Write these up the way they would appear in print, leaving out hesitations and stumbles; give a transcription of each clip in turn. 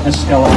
Estella.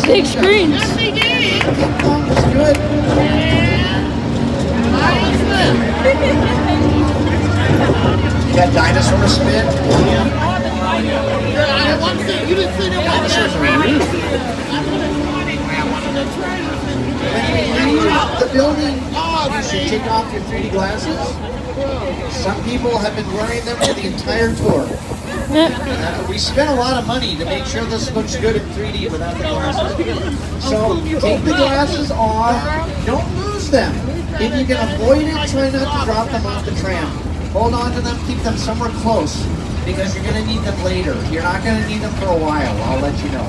Big screens. Yes, they did. That's good. You got dinosaur spin? I want to see. You didn't see them on The building, you should take off your 3D glasses. Some people have been wearing them for the entire tour. We spent a lot of money to make sure this looks good in 3D without the glasses. So take the glasses off, don't lose them. If you can avoid it, try not to drop them off the tram. Hold on to them, keep them somewhere close, because you're going to need them later. You're not going to need them for a while. I'll let you know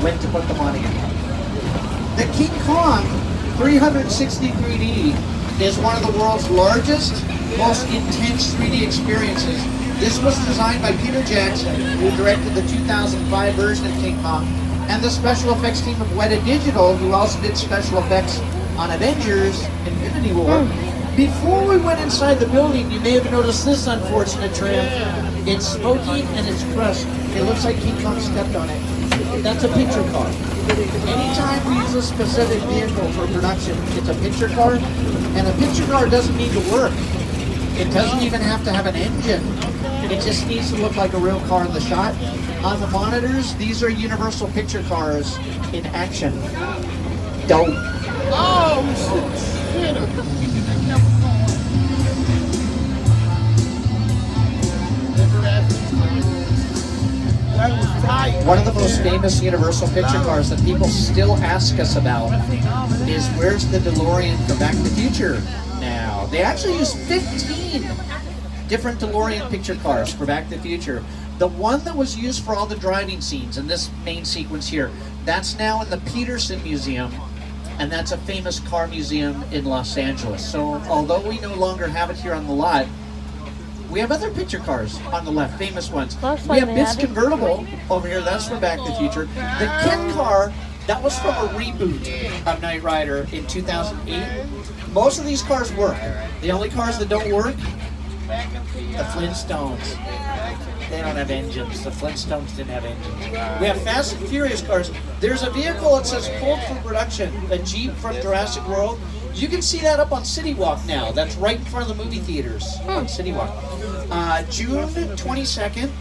when to put them on again. The King Kong 360 3D is one of the world's largest, most intense 3D experiences. This was designed by Peter Jackson, who directed the 2005 version of King Kong, and the special effects team of Weta Digital, who also did special effects on Avengers: Infinity War. Before we went inside the building, you may have noticed this unfortunate tram. It's smoky and it's crushed. It looks like King Kong stepped on it. That's a picture car. Anytime we use a specific vehicle for production, it's a picture car, and a picture car doesn't need to work. It doesn't even have to have an engine. It just needs to look like a real car in the shot. On the monitors, these are Universal picture cars in action. Dope. Oh, One of the most famous Universal picture cars that people still ask us about is where's the DeLorean from Back to the Future now? They actually use 15 different DeLorean picture cars for Back to the Future. The one that was used for all the driving scenes in this main sequence here, that's now in the Peterson Museum, and that's a famous car museum in Los Angeles. So although we no longer have it here on the lot, we have other picture cars on the left, famous ones. We have this convertible over here, that's from Back to the Future. The kit car, that was from a reboot of Knight Rider in 2008. Most of these cars work. The only cars that don't work, the Flintstones. They don't have engines. The Flintstones didn't have engines. We have Fast and Furious cars. There's a vehicle that says pulled for production, a Jeep from Jurassic World. You can see that up on City Walk now. That's right in front of the movie theaters on City Walk. June 22nd,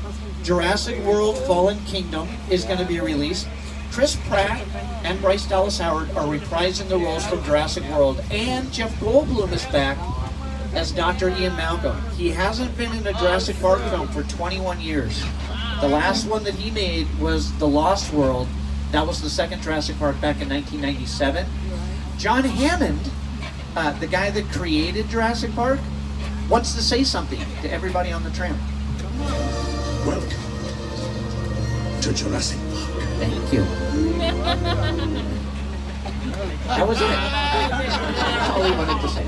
Jurassic World Fallen Kingdom is going to be released. Chris Pratt and Bryce Dallas Howard are reprising the roles from Jurassic World, and Jeff Goldblum is back as Dr. Ian Malcolm. He hasn't been in a Jurassic Park film for 21 years. The last one that he made was The Lost World. That was the second Jurassic Park back in 1997. John Hammond, the guy that created Jurassic Park, wants to say something to everybody on the tram. Welcome to Jurassic Park. Thank you. That was it. That's all he wanted to say.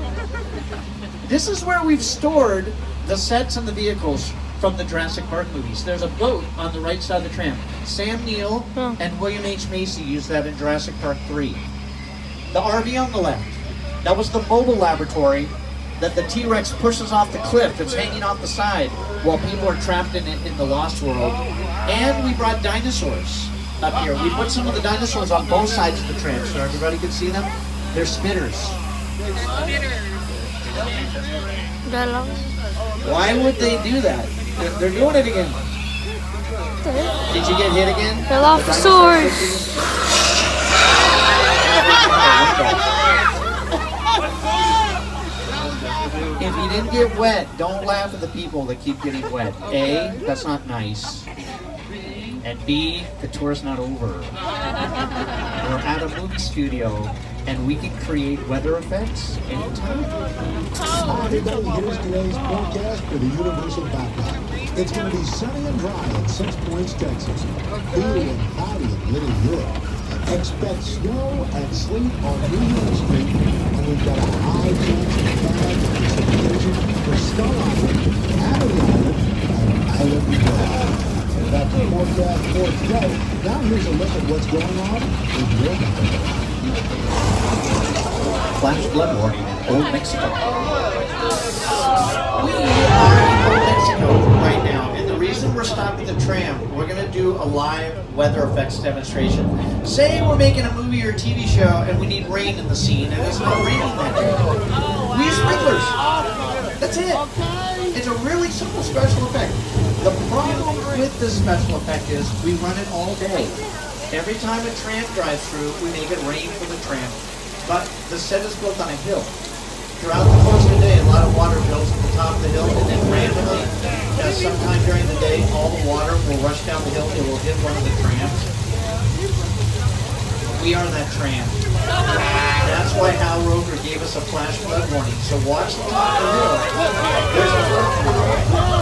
This is where we've stored the sets and the vehicles from the Jurassic Park movies. There's a boat on the right side of the tram. Sam Neill and William H. Macy used that in Jurassic Park 3. The RV on the left, that was the mobile laboratory that the T-Rex pushes off the cliff that's hanging off the side while people are trapped in it in the Lost World. And we brought dinosaurs up here. We put some of the dinosaurs on both sides of the tram so everybody could see them. They're spitters. Why would they do that? They're doing it again. Did you get hit again? Dilophosaurus. If you didn't get wet, don't laugh at the people that keep getting wet. A, that's not nice. And B, the tour's not over. We're at a movie studio, and we can create weather effects anytime. Hi everybody, here's today's forecast for the Universal Background. It's going to be sunny and dry in 6 Points, Texas. Cool and cloudy in Little Europe. Expect snow and sleet on New York Street, and we've got a high chance of bad precipitation for Skull Island, Abbey Island, and Island Drive. And that's the forecast for today. Now here's a look at what's going on in your neighborhood. Flash flood warning in Old Mexico. We are in Old Mexico right now, and the reason we're stopping the tram, we're going to do a live weather effects demonstration. Say we're making a movie or a TV show and we need rain in the scene, and it's not raining that day. We use sprinklers. That's it. It's a really simple special effect. The problem with this special effect is we run it all day. Every time a tram drives through, we make it rain for the tram. But the set is built on a hill. Throughout the course of the day, a lot of water builds at the top of the hill, and then randomly, sometime during the day, all the water will rush down the hill. It will hit one of the trams. We are that tram. That's why Hal Roker gave us a flash flood warning. So watch the top of the hill. There's a flood.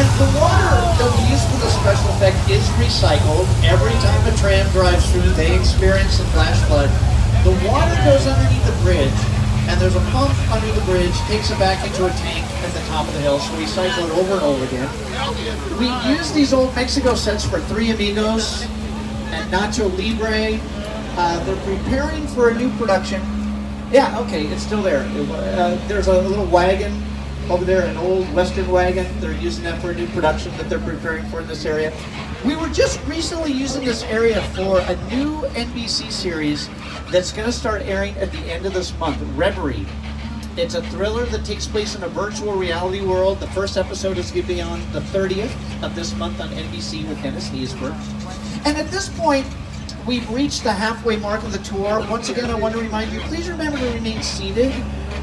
And the water that we use for the special effect is recycled. Every time a tram drives through, they experience a flash flood. The water goes underneath the bridge, and there's a pump under the bridge, takes it back into a tank at the top of the hill, so we cycle it over and over again. We use these Old Mexico sets for Three Amigos and Nacho Libre. They're preparing for a new production. Yeah, okay, it's still there. There's a little wagon over there, an old Western wagon. They're using that for a new production that they're preparing for in this area. We were just recently using this area for a new NBC series that's going to start airing at the end of this month, Reverie. It's a thriller that takes place in a virtual reality world. The first episode is going to be on the 30th of this month on NBC with Dennis Haysbert. And at this point, we've reached the halfway mark of the tour. Once again, I want to remind you, please remember to remain seated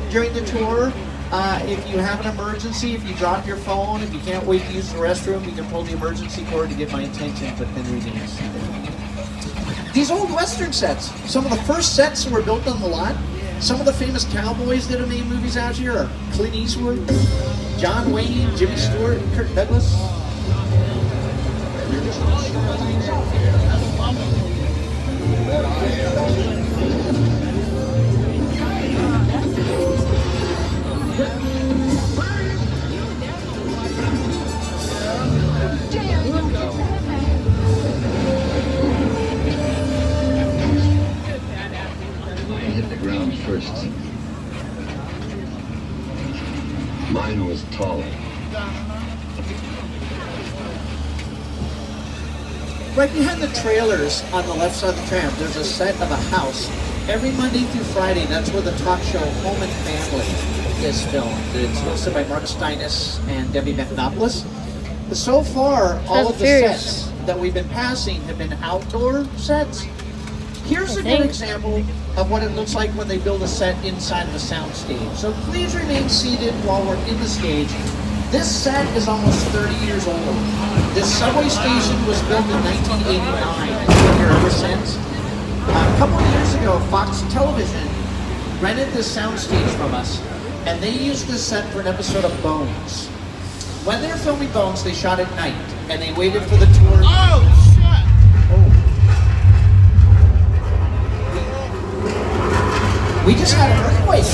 during the tour. If you have an emergency, if you drop your phone, if you can't wait to use the restroom, you can pull the emergency cord to get my attention, but then remain seated. These old Western sets, some of the first sets were built on the lot. Some of the famous cowboys that have made movies out here are Clint Eastwood, John Wayne, Jimmy Stewart, Kirk Douglas. First. Mine was taller. right behind the trailers on the left side of the tram, there's a set of a house. Every Monday through Friday, that's where the talk show Home and Family is filmed. It's hosted by Mark Steinis and Debbie Methanopoulos. So far, all of the sets that we've been passing have been outdoor sets. Here's a good example of what it looks like when they build a set inside of a sound stage. So please remain seated while we're in the stage. This set is almost 30 years old. This subway station was built in 1989. It's been here ever since. A couple of years ago, Fox Television rented this sound stage from us, and they used this set for an episode of Bones. When they're filming Bones, they shot at night, and they waited for the tour. Oh, shit! We just had an earthquake.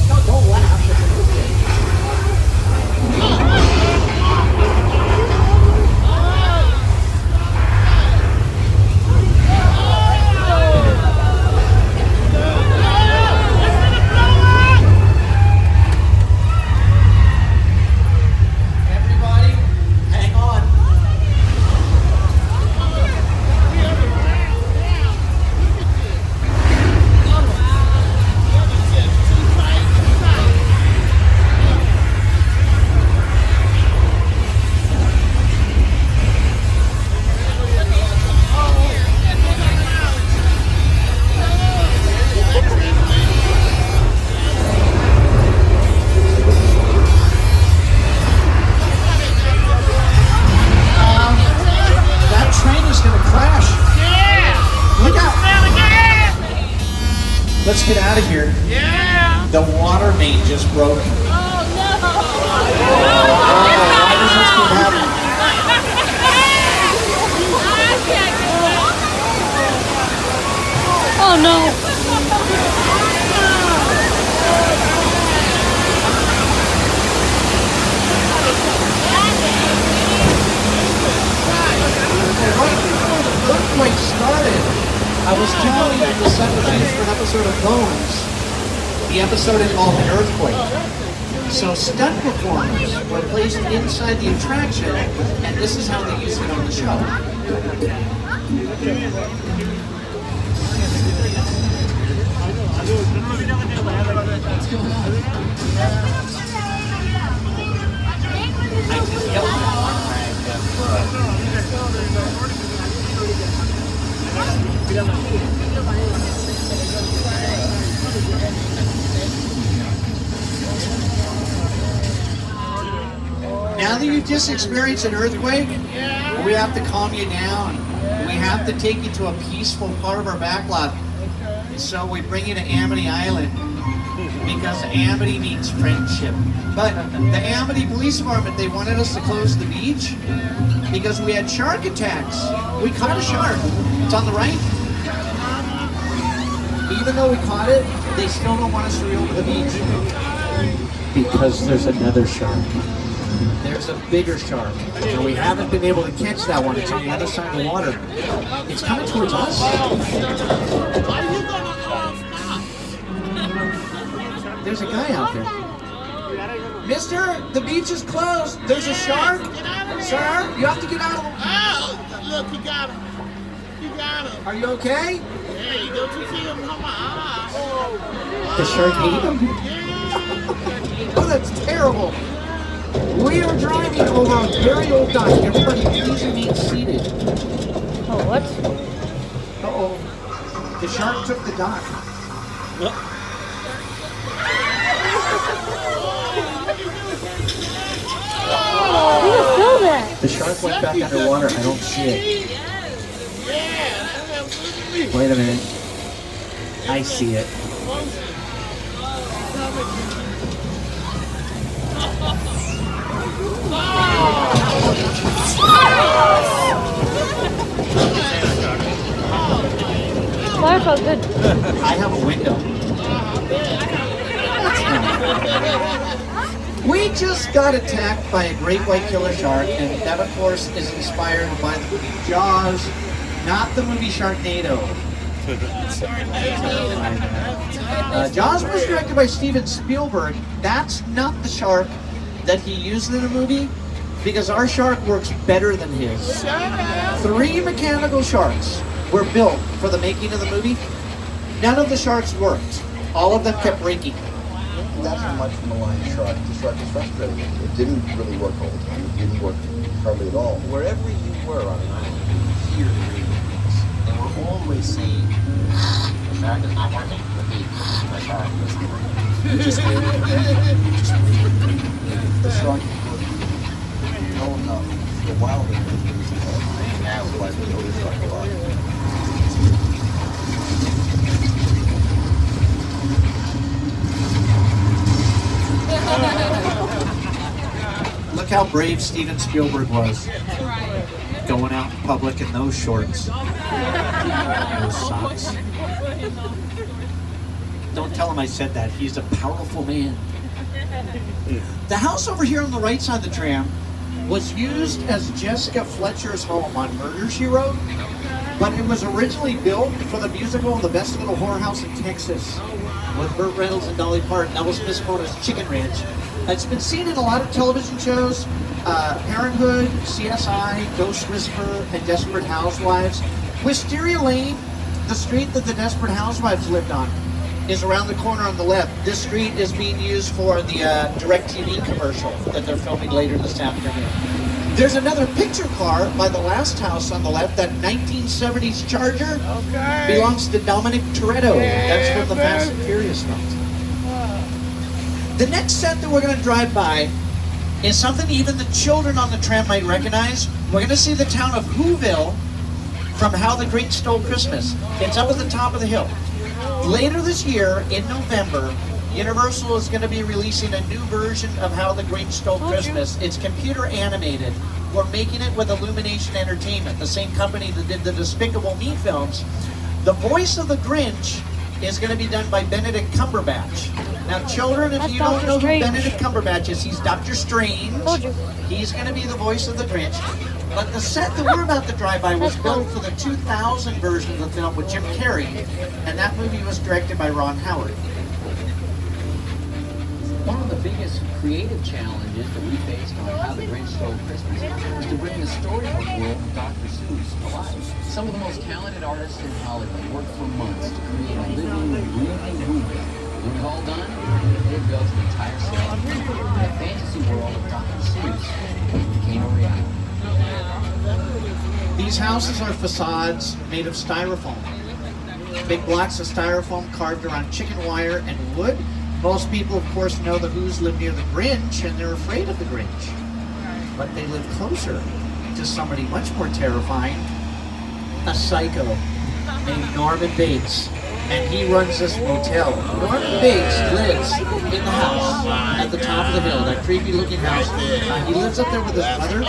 No, don't laugh. It's an earthquake. Everybody, hang on. Let's get out of here. Yeah! The water main just broke. Oh no! Why does this keep happening? Oh no! Right before the earthquake started, I was telling you the set was used for an episode of Bones. The episode involved an earthquake. So stunt performers were placed inside the attraction, and this is how they used it on the show. Now that you've just experienced an earthquake, we have to calm you down. We have to take you to a peaceful part of our backlot. So we bring you to Amity Island, because Amity means friendship. But the Amity Police Department, they wanted us to close the beach because we had shark attacks. We caught a shark. It's on the right. Even though we caught it, they still don't want us to reopen the beach. Because there's another shark. There's a bigger shark, and we haven't been able to catch that one. It's on the other side of the water. It's coming towards us. There's a guy out there. Mister, the beach is closed. There's a shark. Sir, you have to get out of the... Oh, look, you got him. You got him. Are you okay? Hey, don't you see him on my eyes? The shark ate him? Oh, that's terrible. We are driving over a very old dock. Everybody please remain seated. Oh, what? Uh-oh. The shark took the dock. You can feel that. The shark went back underwater. I don't see it. Wait a minute. I see it. Fire felt good. I have a window. We just got attacked by a great white killer shark, and that, of course, is inspired by the movie Jaws, not the movie Sharknado. Jaws was directed by Steven Spielberg. That's not the shark that he used in the movie. because our shark works better than his. Shut up. 3 mechanical sharks were built for the making of the movie. None of the sharks worked. All of them kept breaking. That's a much maligned shark. The shark was frustrated. It didn't really work all the time. It didn't work hardly at all. Wherever you were on an island, you could hear the ravens. They were always saying, the shark is not working. Repeat, the shark is not working. Just wait. Just wait. The shark is working. No enough. For a while, they were losing all the time. Now, why we know the shark a lot. Look how brave Steven Spielberg was. Going out in public in those shorts. Those socks. Don't tell him I said that. He's a powerful man. The house over here on the right side of the tram was used as Jessica Fletcher's home on Murder, She Wrote, but it was originally built for the musical The Best Little Whorehouse in Texas with Burt Reynolds and Dolly Parton. That was Miss Mona's Chicken Ranch. It's been seen in a lot of television shows, Parenthood, CSI, Ghost Whisperer, and Desperate Housewives. Wisteria Lane, the street that the Desperate Housewives lived on, is around the corner on the left. This street is being used for the DirecTV commercial that they're filming later this afternoon. There's another picture car by the last house on the left, that 1970s Charger. Okay. Belongs to Dominic Toretto. Yeah, That's what the Fast and baby. Furious films. The next set that we're going to drive by is something even the children on the tram might recognize. We're going to see the town of Whoville from How the Grinch Stole Christmas. It's up at the top of the hill. Later this year, in November, Universal is going to be releasing a new version of How the Grinch Stole Christmas. It's computer animated. We're making it with Illumination Entertainment, the same company that did the Despicable Me films. The voice of the Grinch is going to be done by Benedict Cumberbatch. Now, children, if you don't know who Benedict Cumberbatch is, he's Dr. Strange. He's going to be the voice of the Grinch. But the set that we're about to drive by was built for the 2000 version of the film with Jim Carrey, and that movie was directed by Ron Howard. One of the biggest creative challenges that we faced on How the Grinch Stole Christmas was to bring the storybook world of Dr. Seuss to life. Some of the most talented artists in Hollywood worked for months to create a living, breathing movie. When it was all done, they built an entire set. The fantasy world of Dr. Seuss became a reality. These houses are facades made of styrofoam. Big blocks of styrofoam carved around chicken wire and wood. Most people, of course, know the Who's live near the Grinch, and they're afraid of the Grinch. But they live closer to somebody much more terrifying, a psycho named Norman Bates. And he runs this motel. Norman Bates lives in the house at the top of the hill, that creepy looking house. He lives up there with his mother.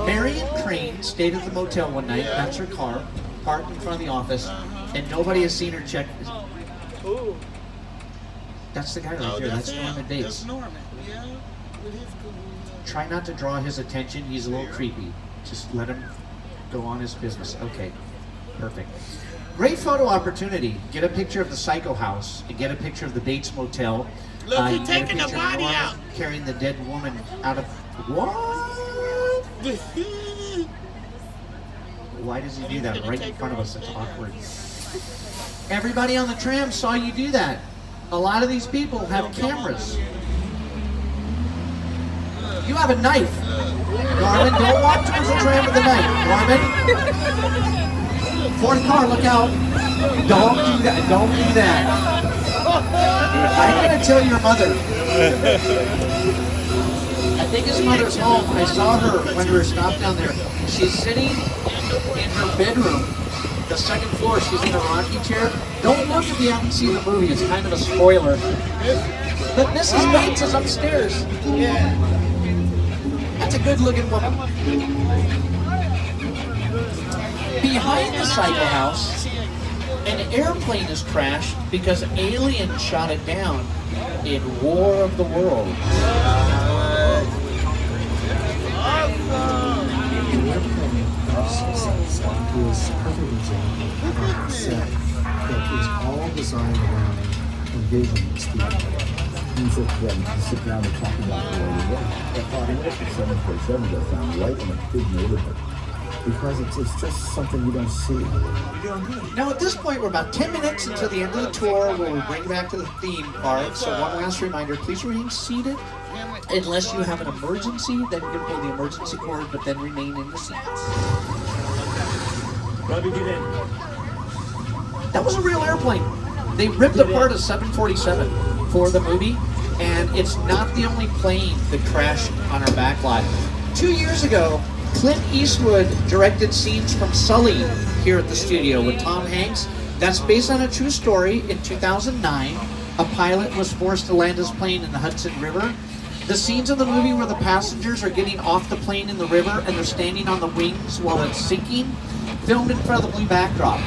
Marion Crane stayed at the motel one night. That's her car, parked in front of the office, and nobody has seen her check. That's the guy right there. That's Norman Bates. That's Norman. Yeah. With his cool. Try not to draw his attention. He's a little creepy. Just let him go on his business. Okay, perfect. Great photo opportunity. Get a picture of the Psycho House and get a picture of the Bates Motel. Look, You he's get a taking the picture of body Norman out. carrying the dead woman out of... What? Why does he do that right in front of us? It's awkward. Everybody on the tram saw you do that. A lot of these people have cameras. You have a knife. Norman, don't walk towards the tram with a knife. Norman. Fourth car, look out. Don't do that. Don't do that. I'm going to tell your mother. I think his mother's home. I saw her when we were stopped down there. She's sitting in her bedroom. The second floor, she's in a rocking chair. Don't look if you haven't seen the movie. It's kind of a spoiler. But Mrs. Bates is upstairs. Yeah. That's a good-looking woman. Behind the Psycho House, an airplane has crashed because aliens shot it down in War of the Worlds. Was perfect example of a set that was all designed around envisioning Steve. You sit down and talk about the way you work. That population, 747, I found right in a big neighborhood. Because it's just something you don't see. Now at this point, we're about 10 minutes until the end of the tour where we bring back to the theme park. So one last reminder, please remain seated. Unless you have an emergency, then you're going to pull the emergency cord, but then remain in the seats. Robbie, get in. That was a real airplane. They ripped apart a 747 for the movie, and it's not the only plane that crashed on our backlot. 2 years ago, Clint Eastwood directed scenes from Sully here at the studio with Tom Hanks. That's based on a true story. In 2009, a pilot was forced to land his plane in the Hudson River. The scenes of the movie where the passengers are getting off the plane in the river and they're standing on the wings while it's sinking, filmed in front of the blue backdrop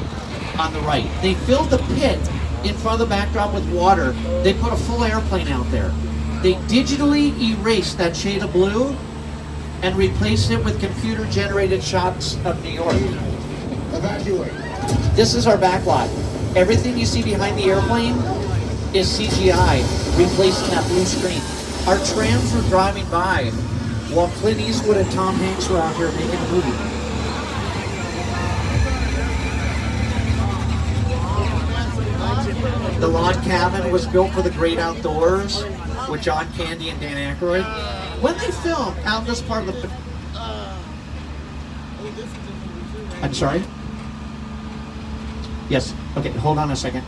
on the right. They filled the pit in front of the backdrop with water. They put a full airplane out there. They digitally erased that shade of blue and replaced it with computer-generated shots of New York. Evacuate. This is our backlot. Everything you see behind the airplane is CGI, replacing that blue screen. Our trams were driving by while Clint Eastwood and Tom Hanks were out here making a movie. The log cabin was built for the great outdoors with John Candy and Dan Aykroyd. When they filmed out this part of the... I'm sorry? Yes, okay, hold on a second.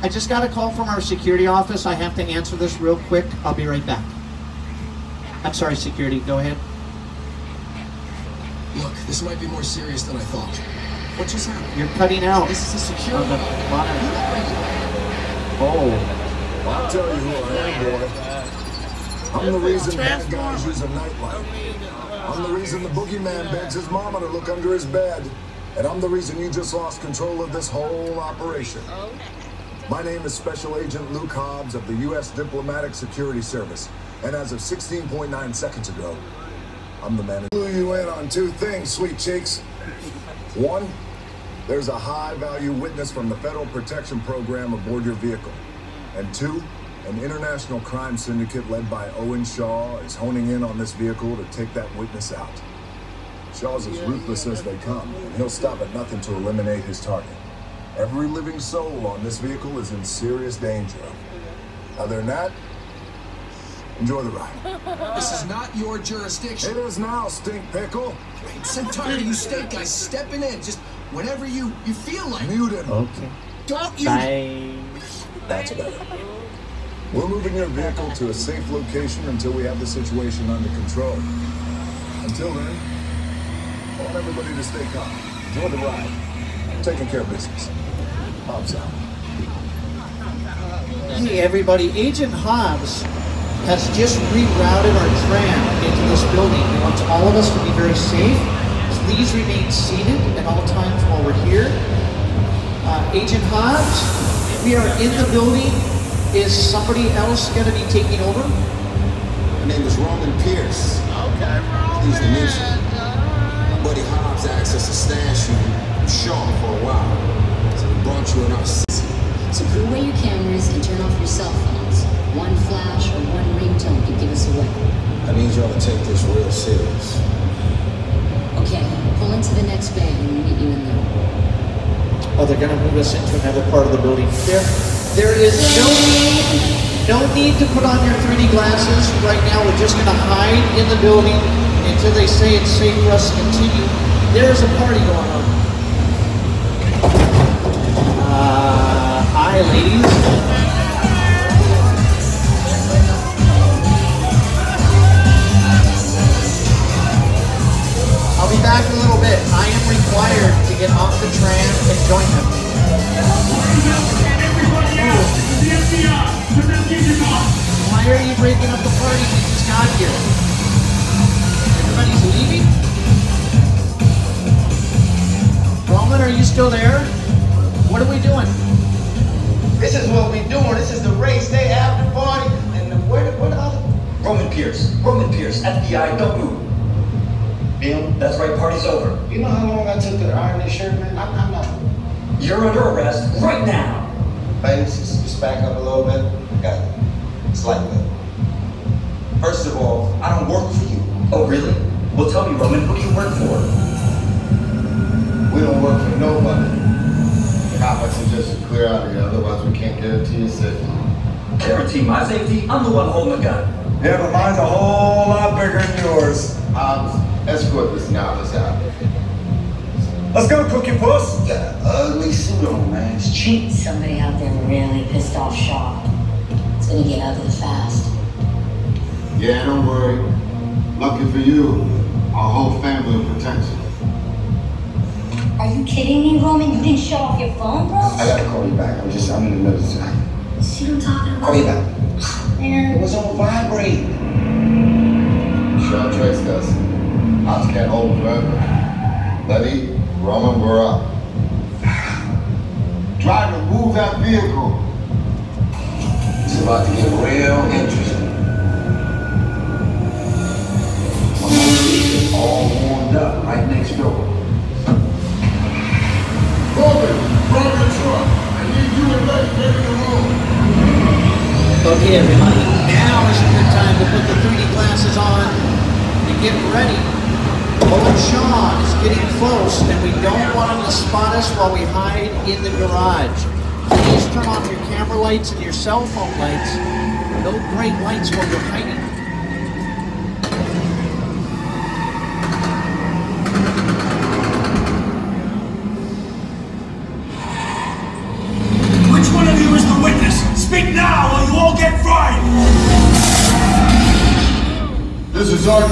I just got a call from our security office. I have to answer this real quick. I'll be right back. I'm sorry, security, go ahead. Look, this might be more serious than I thought. What just happened? You're cutting out. This is a security. Oh. I'll tell you who I am, boy. I'm the reason bad guys use a nightlight. I'm the reason the boogeyman begs his mama to look under his bed. And I'm the reason you just lost control of this whole operation. My name is Special Agent Luke Hobbs of the U.S. Diplomatic Security Service. And as of 16.9 seconds ago, I'm the man who blew you in on two things, sweet cheeks. One, there's a high-value witness from the Federal Protection Program aboard your vehicle. And two, an international crime syndicate led by Owen Shaw is honing in on this vehicle to take that witness out. Shaw's as ruthless as they come, and he'll stop at nothing to eliminate his target. Every living soul on this vehicle is in serious danger. Other than that, enjoy the ride. This is not your jurisdiction. It is now, stink pickle. I'm so tired of you state guys stepping in just whenever you feel like. Mute him. Okay. Don't you? Bye. That's better. We're moving your vehicle to a safe location until we have the situation under control. Until then, I want everybody to stay calm. Enjoy the ride. I'm taking care of business. Hobbs out. Hey everybody, Agent Hobbs has just rerouted our tram into this building. He wants all of us to be very safe. Please remain seated at all times while we're here. Agent Hobbs, we are in the building. Is somebody else going to be taking over? My name is Roman Pierce. Okay, Please to mention. My buddy Hobbs asked us to stash you from Shaw for a while. So we brought you in our city. So put away your cameras and turn off your cell phones. One flash or one ringtone could give us away. I need y'all to take this real serious. Okay, pull into the next bay and we'll meet you in there. Oh, they're going to move us into another part of the building. There is no need to put on your 3D glasses right now. We're just going to hide in the building until they say it's safe for us to continue. There's a party going on. Hi, ladies. I'll be back in a little bit. I am required to get off the tram and join them. Why are you breaking up the party? We just got here. Everybody's leaving? Roman, are you still there? What are we doing? This is what we doing. This is the race day after party. And where the other? Roman Pierce, FBI, don't move. Bill, that's right, party's over. You know how long I took to iron this shirt, man? I'm not. You're under arrest right now. Ladies, just back up a little bit. Got it. It's like that. First of all, I don't work for you. Oh, really? Well, tell me, Roman, who do you work for? We don't work for nobody. I suggest you clear out of here, otherwise we can't guarantee your safety. Guarantee my safety? I'm the one holding the gun. Yeah, but mine's a whole lot bigger than yours. Escort this novice out. Let's go, Cookie Puss. Got an ugly suit on, man. It's cheap. Somebody out there really pissed off Shaw. It's gonna get ugly fast. Yeah, don't worry. Lucky for you, our whole family will protect you. Are you kidding me, Roman? You didn't shut off your phone, bro? I gotta call you back. I'm in the middle of something. See what I'm talking about? Call you back. Man. It was on vibrate. Shaw traced us. Ops can't hold forever. Letty, Roman, we're up. Driver, move that vehicle. It's about to get real interesting. All warmed up right next door. Roman, run the truck. I need you and Letty in the room. Okay, everybody, now is a good time to put the 3D glasses on and get ready. Owen Shaw is getting close, and we don't want him to spot us while we hide in the garage. Please turn off your camera lights and your cell phone lights. No bright lights while you're hiding. Which one of you is the witness? Speak now or you all get fried! This is our turn.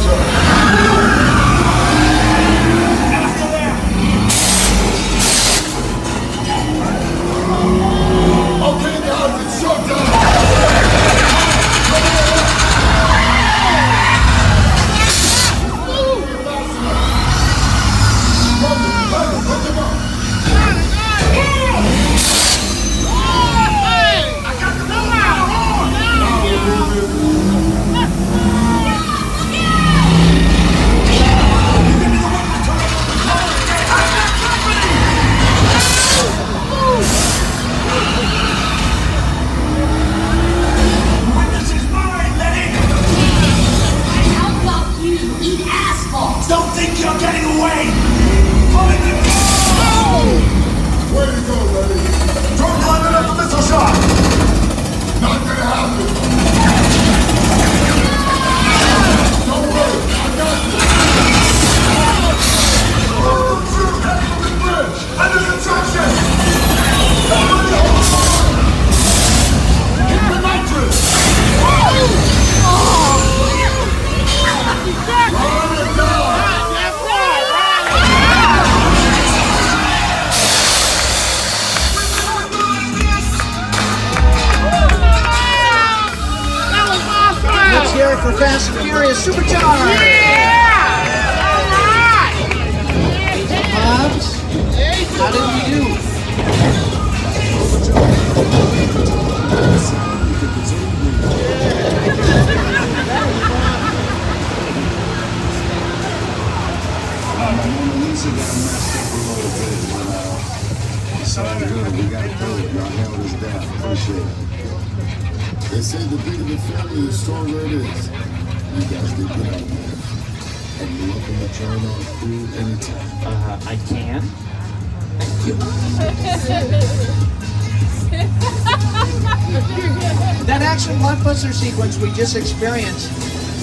Okay, guys, it's showtime. Don't think you're getting away! Pull it in! Way to go, Letty. Don't climb it up the missile shot. Not gonna happen. Don't worry, I got this. Shoot, heading to the bridge. Under construction. Everybody hold on. Keep the nitrous. Run it down. Let's hear it for Fast and Furious Supercharged! Yeah! All right! Hobbs, how did we do? Mona Lisa got messed up a little bit, but it's all good. We got through it. Y'all held us down. Appreciate it. They say the bigger the family, the stronger it is. You guys did good out there. And you're welcome to join our crew anytime. I can. Thank you. That action blockbuster sequence we just experienced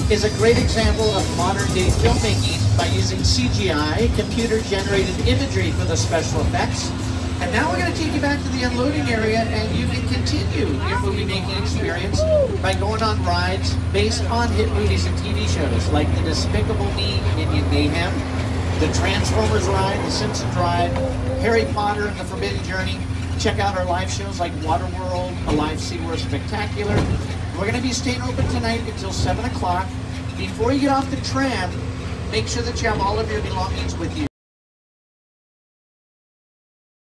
is a great example of modern-day filmmaking by using CGI, computer-generated imagery for the special effects. And now we're going to take you back to the unloading area, and you can continue your movie-making experience by going on rides based on hit movies and TV shows like The Despicable Me, Minion Mayhem, the Transformers ride, the Simpsons ride, Harry Potter and the Forbidden Journey. Check out our live shows like Waterworld, Alive SeaWorld Spectacular. We're going to be staying open tonight until 7 o'clock. Before you get off the tram, make sure that you have all of your belongings with you.